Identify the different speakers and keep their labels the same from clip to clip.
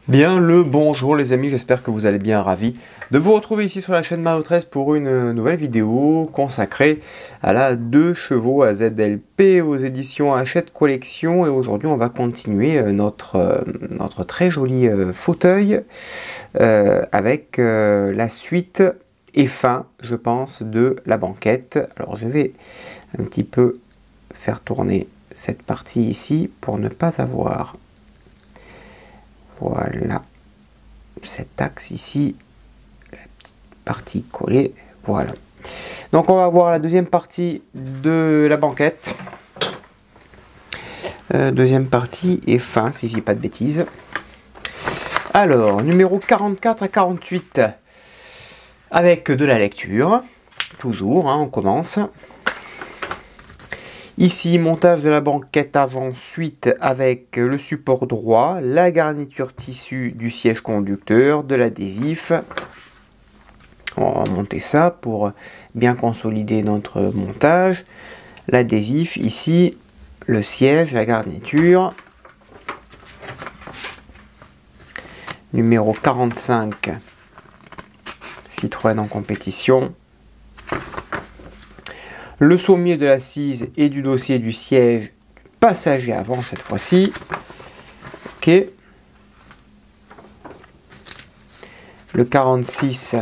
Speaker 1: Bien le bonjour les amis, j'espère que vous allez bien, ravi de vous retrouver ici sur la chaîne Mario 13 pour une nouvelle vidéo consacrée à la 2 chevaux à ZLP aux éditions Hachette Collection. Et aujourd'hui on va continuer notre très joli fauteuil avec la suite et fin, je pense, de la banquette. Alors je vais un petit peu faire tourner cette partie ici pour ne pas avoir... Voilà, cet axe ici, la petite partie collée, voilà. Donc on va voir la deuxième partie de la banquette. Deuxième partie et fin, si je dis pas de bêtises. Alors, numéro 44 à 48, avec de la lecture, toujours, hein, on commence. Ici, montage de la banquette avant, suite avec le support droit, la garniture tissu du siège conducteur, de l'adhésif. On va monter ça pour bien consolider notre montage. L'adhésif ici, le siège, la garniture. Numéro 45, Citroën en compétition. Le sommier de l'assise et du dossier du siège passager avant cette fois-ci. Ok. Le 46.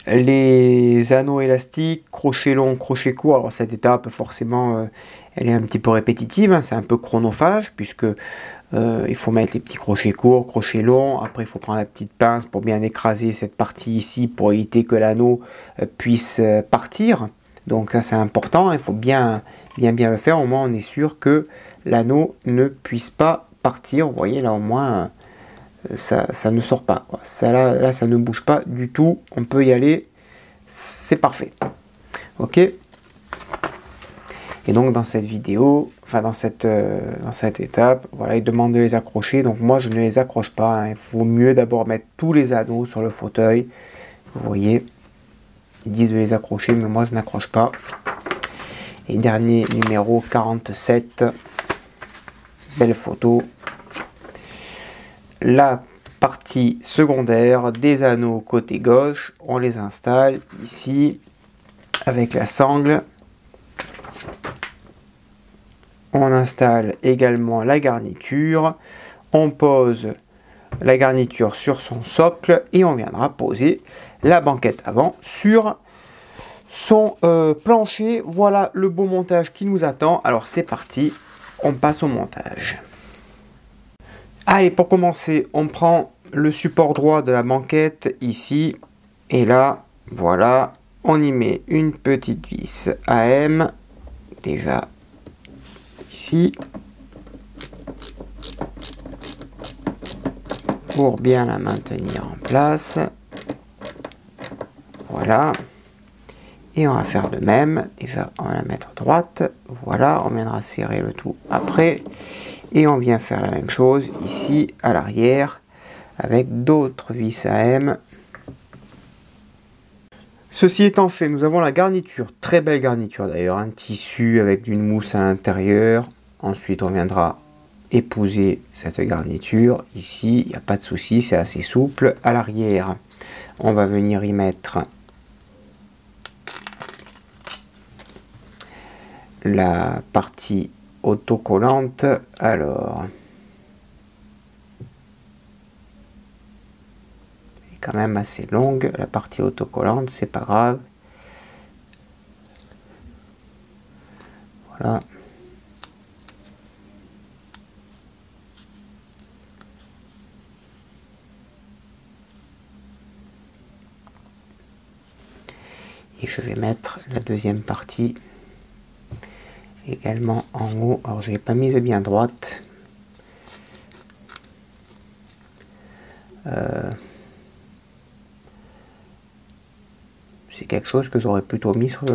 Speaker 1: Les anneaux élastiques, crochet long, crochet court. Alors cette étape, forcément, elle est un petit peu répétitive. Hein, c'est un peu chronophage puisque il faut mettre les petits crochets courts, crochets longs. Après, il faut prendre la petite pince pour bien écraser cette partie ici pour éviter que l'anneau puisse partir. Donc ça, c'est important. Il faut bien le faire. Au moins, on est sûr que l'anneau ne puisse pas partir. Vous voyez, là, au moins, ça ne sort pas, quoi. Ça, là, ça ne bouge pas du tout. On peut y aller. C'est parfait. Ok. Et donc dans cette vidéo, enfin dans cette étape, voilà, il demande de les accrocher. Donc moi je ne les accroche pas. Hein. Il faut mieux d'abord mettre tous les anneaux sur le fauteuil. Vous voyez, ils disent de les accrocher, mais moi je n'accroche pas. Et dernier numéro 47, belle photo. La partie secondaire des anneaux côté gauche, on les installe ici avec la sangle. On installe également la garniture, on pose la garniture sur son socle et on viendra poser la banquette avant sur son plancher. Voilà le beau montage qui nous attend. Alors c'est parti, on passe au montage. Allez, pour commencer, on prend le support droit de la banquette ici et là, voilà, on y met une petite vis AM déjà ici pour bien la maintenir en place. Voilà, et on va faire de même. Déjà on va la mettre droite, voilà, on viendra serrer le tout après et on vient faire la même chose ici à l'arrière avec d'autres vis AM. Ceci étant fait, nous avons la garniture, très belle garniture d'ailleurs, un tissu avec une mousse à l'intérieur. Ensuite, on viendra épouser cette garniture. Ici, il n'y a pas de souci, c'est assez souple. À l'arrière, on va venir y mettre la partie autocollante. Alors... quand même assez longue la partie autocollante, c'est pas grave. Voilà. Et je vais mettre la deuxième partie également en haut. Alors je l'ai pas mise bien droite. C'est quelque chose que j'aurais plutôt mis sur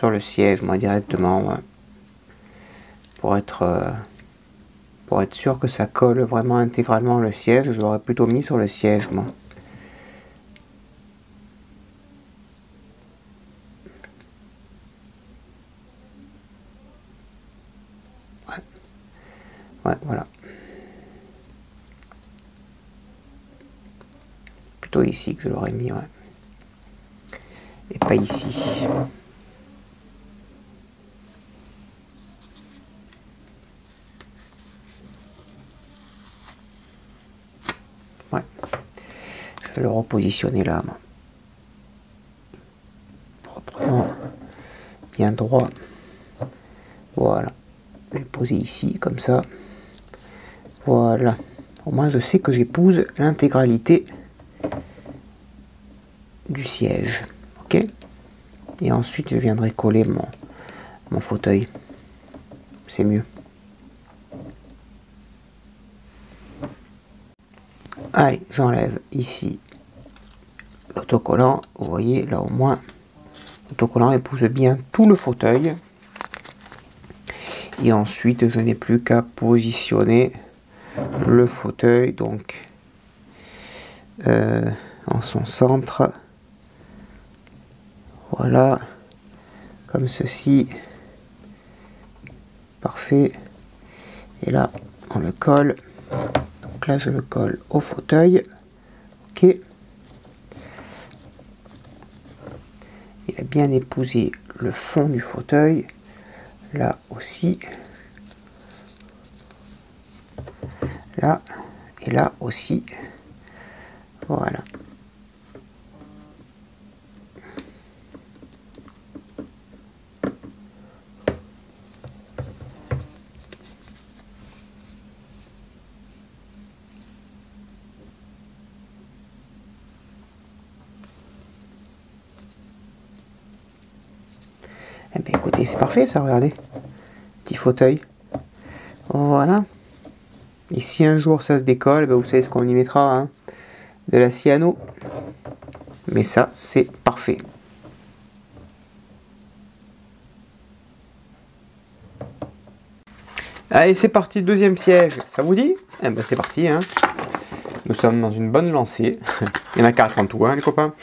Speaker 1: le siège, moi directement, ouais. Pour être sûr que ça colle vraiment intégralement le siège, je l'aurais plutôt mis sur le siège, moi. Ouais, voilà. Plutôt ici que je l'aurais mis, ouais. Et pas ici. Ouais. Je vais le repositionner là, moi. Proprement. Bien droit. Voilà. Je vais le poser ici, comme ça. Voilà. Au moins, je sais que j'épouse l'intégralité du siège. Ok. Et ensuite, je viendrai coller mon fauteuil. C'est mieux. Allez, j'enlève ici l'autocollant. Vous voyez, là au moins, l'autocollant épouse bien tout le fauteuil. Et ensuite, je n'ai plus qu'à positionner le fauteuil donc en son centre. Voilà, comme ceci. Parfait. Et là, on le colle. Donc là, je le colle au fauteuil. Ok. Il a bien épousé le fond du fauteuil. Là aussi. Là. Et là aussi. Voilà. Eh bien écoutez, c'est parfait ça, regardez. Petit fauteuil. Voilà. Et si un jour ça se décolle, ben vous savez ce qu'on y mettra, hein, de la cyano. Mais ça, c'est parfait. Allez, c'est parti, deuxième siège. Ça vous dit? Eh ben c'est parti, hein. Nous sommes dans une bonne lancée. Il y en a 4 en tout, hein, les copains.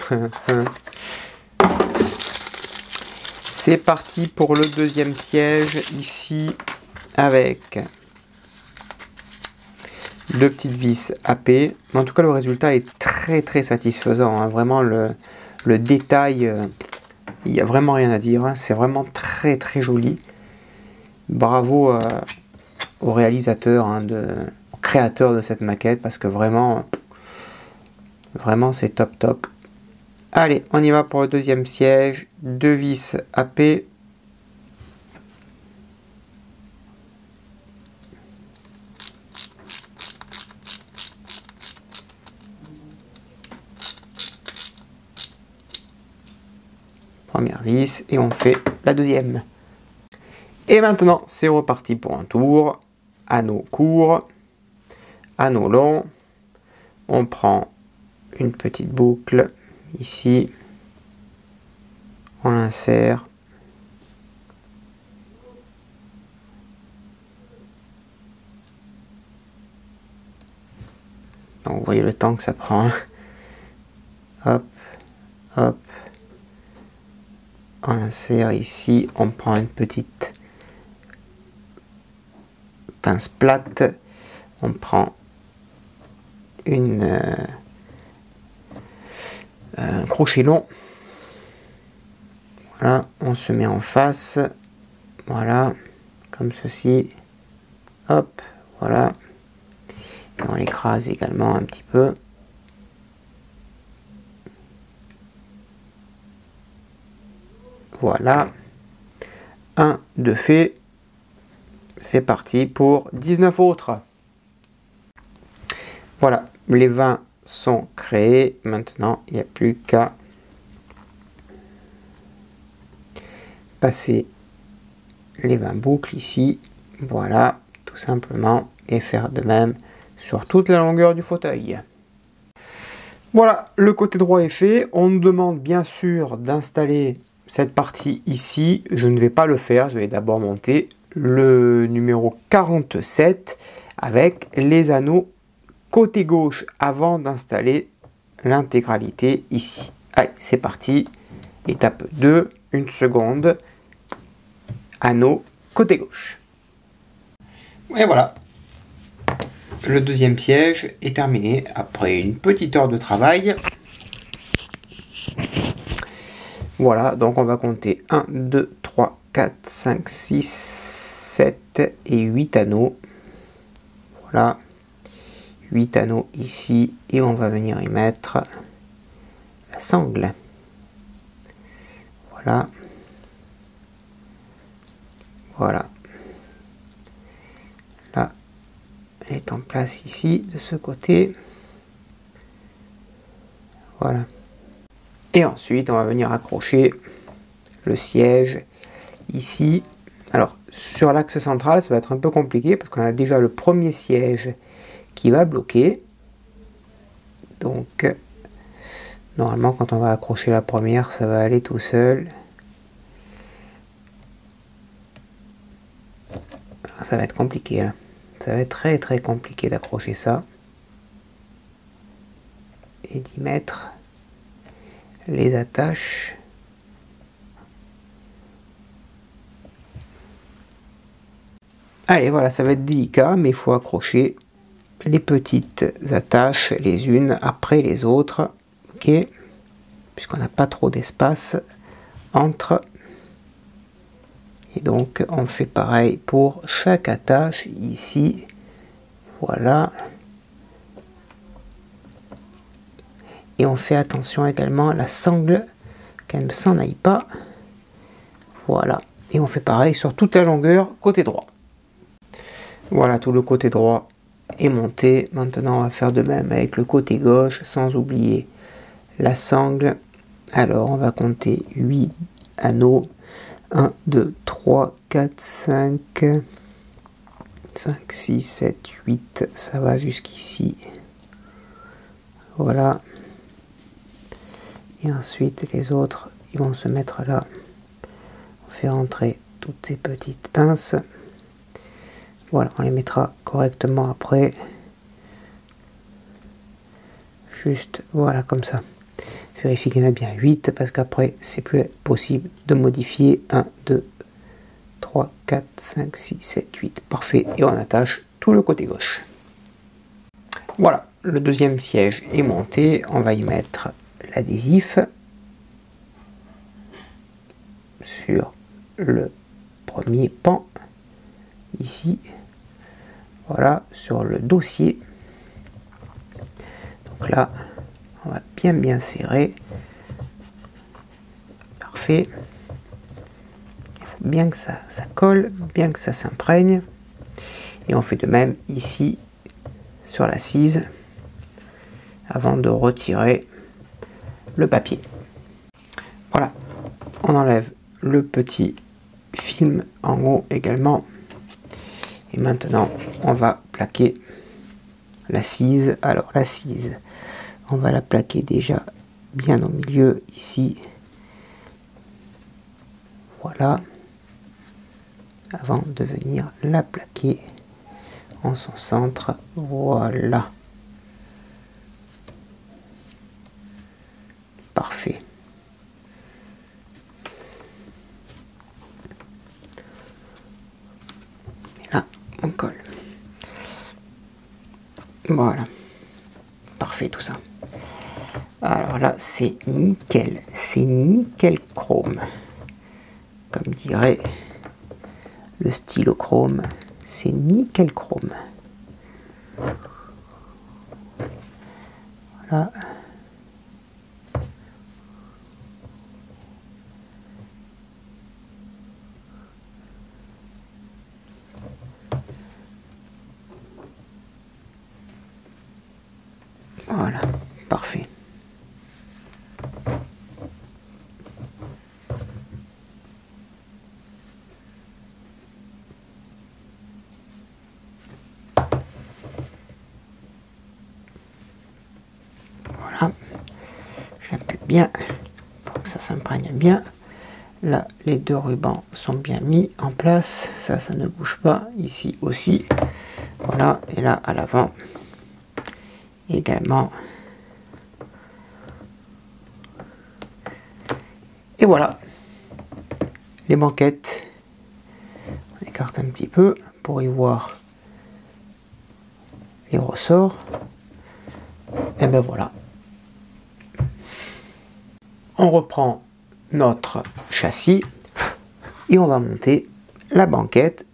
Speaker 1: C'est parti pour le deuxième siège, ici, avec 2 petites vis AP. Mais en tout cas, le résultat est très satisfaisant, hein. Vraiment, le détail, il n'y a vraiment rien à dire, hein. C'est vraiment très joli. Bravo au réalisateur, hein, au créateur de cette maquette, parce que vraiment c'est top. Allez, on y va pour le deuxième siège. 2 vis AP. Première vis et on fait la deuxième. Et maintenant, c'est reparti pour un tour. Anneau court, anneau long. On prend une petite boucle ici. On l'insère. Donc vous voyez le temps que ça prend. Hop. On insère ici. On prend une petite pince plate. On prend un crochet long. Voilà, on se met en face. Voilà, comme ceci. Hop, voilà. Et on l'écrase également un petit peu. Voilà. 1 de fait. C'est parti pour 19 autres. Voilà, les 20 sont créés. Maintenant, il n'y a plus qu'à passer les 20 boucles ici. Voilà, tout simplement. Et faire de même sur toute la longueur du fauteuil. Voilà, le côté droit est fait. On nous demande bien sûr d'installer cette partie ici. Je ne vais pas le faire. Je vais d'abord monter le numéro 47 avec les anneaux côté gauche avant d'installer l'intégralité ici. Allez, c'est parti. Étape 2, 1 seconde. Anneau côté gauche. Et voilà, le deuxième siège est terminé après une petite heure de travail. Voilà, donc on va compter 1, 2, 3, 4, 5, 6, 7 et 8 anneaux. Voilà, 8 anneaux ici et on va venir y mettre la sangle. Voilà. Voilà. Là, elle est en place ici, de ce côté. Voilà. Et ensuite, on va venir accrocher le siège ici. Alors, sur l'axe central, ça va être un peu compliqué parce qu'on a déjà le premier siège qui va bloquer. Donc, normalement, quand on va accrocher la première, ça va aller tout seul. Ça va être compliqué, hein. Ça va être très très compliqué d'accrocher ça. Et d'y mettre les attaches. Allez, voilà, ça va être délicat, mais il faut accrocher les petites attaches les unes après les autres, ok, puisqu'on n'a pas trop d'espace entre. Et donc on fait pareil pour chaque attache ici. Voilà. Et on fait attention également à la sangle qu'elle ne s'en aille pas. Voilà. Et on fait pareil sur toute la longueur côté droit. Voilà, tout le côté droit est monté. Maintenant on va faire de même avec le côté gauche sans oublier la sangle. Alors on va compter 8 anneaux. 1, 2, 3, 4, 5, 5, 6, 7, 8, ça va jusqu'ici. Voilà. Et ensuite les autres, ils vont se mettre là. On fait rentrer toutes ces petites pinces. Voilà, on les mettra correctement après. Juste, voilà, comme ça. Vérifie qu'il y en a bien 8 parce qu'après c'est plus possible de modifier. 1, 2, 3, 4, 5, 6, 7, 8. Parfait. Et on attache tout le côté gauche. Voilà, le deuxième siège est monté. On va y mettre l'adhésif sur le premier pan. Ici. Voilà, sur le dossier. Donc là, on va bien serrer. Parfait. Il faut bien que ça colle, bien que ça s'imprègne. Et on fait de même ici sur l'assise avant de retirer le papier. Voilà, on enlève le petit film en haut également. Et maintenant, on va plaquer l'assise. Alors l'assise, on va la plaquer déjà bien au milieu ici. Voilà. Avant de venir la plaquer en son centre. Voilà. Parfait. Et là, on colle. Voilà. Parfait tout ça. Alors là, c'est nickel. C'est nickel chrome. Comme dirait le stylo chrome. C'est nickel chrome. Voilà. Voilà, parfait. Voilà, j'appuie bien pour que ça s'imprègne bien. Là, les deux rubans sont bien mis en place. Ça ne bouge pas. Ici aussi. Voilà, et là à l'avant également. Et voilà, les banquettes. On écarte un petit peu pour y voir les ressorts. Et ben voilà. On reprend notre châssis et on va monter la banquette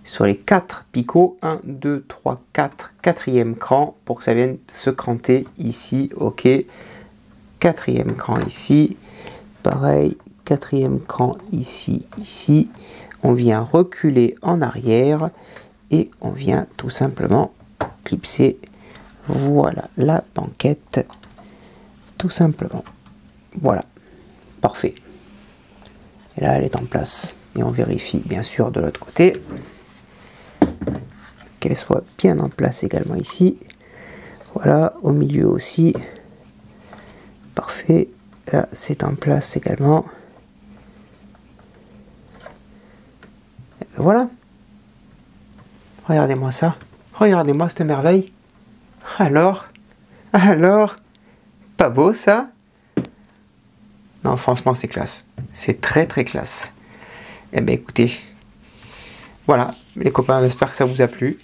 Speaker 1: sur les 4 picots. 1, 2, 3, 4, quatrième cran pour que ça vienne se cranter ici. Ok. Quatrième cran ici. Pareil, quatrième cran ici, ici. On vient reculer en arrière et on vient tout simplement clipser. Voilà la banquette. Tout simplement. Voilà. Parfait. Et là, elle est en place. Et on vérifie bien sûr de l'autre côté qu'elle soit bien en place également ici. Voilà, au milieu aussi. Parfait. Là, c'est en place également. Et voilà. Regardez-moi ça. Regardez-moi cette merveille. Alors, pas beau ça? Non, franchement, c'est classe. C'est très très classe. Eh bien, écoutez, voilà, les copains, j'espère que ça vous a plu.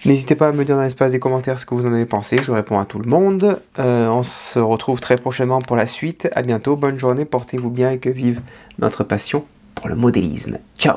Speaker 1: N'hésitez pas à me dire dans l'espace des commentaires ce que vous en avez pensé. Je réponds à tout le monde. On se retrouve très prochainement pour la suite. À bientôt, bonne journée, portez-vous bien et que vive notre passion pour le modélisme. Ciao!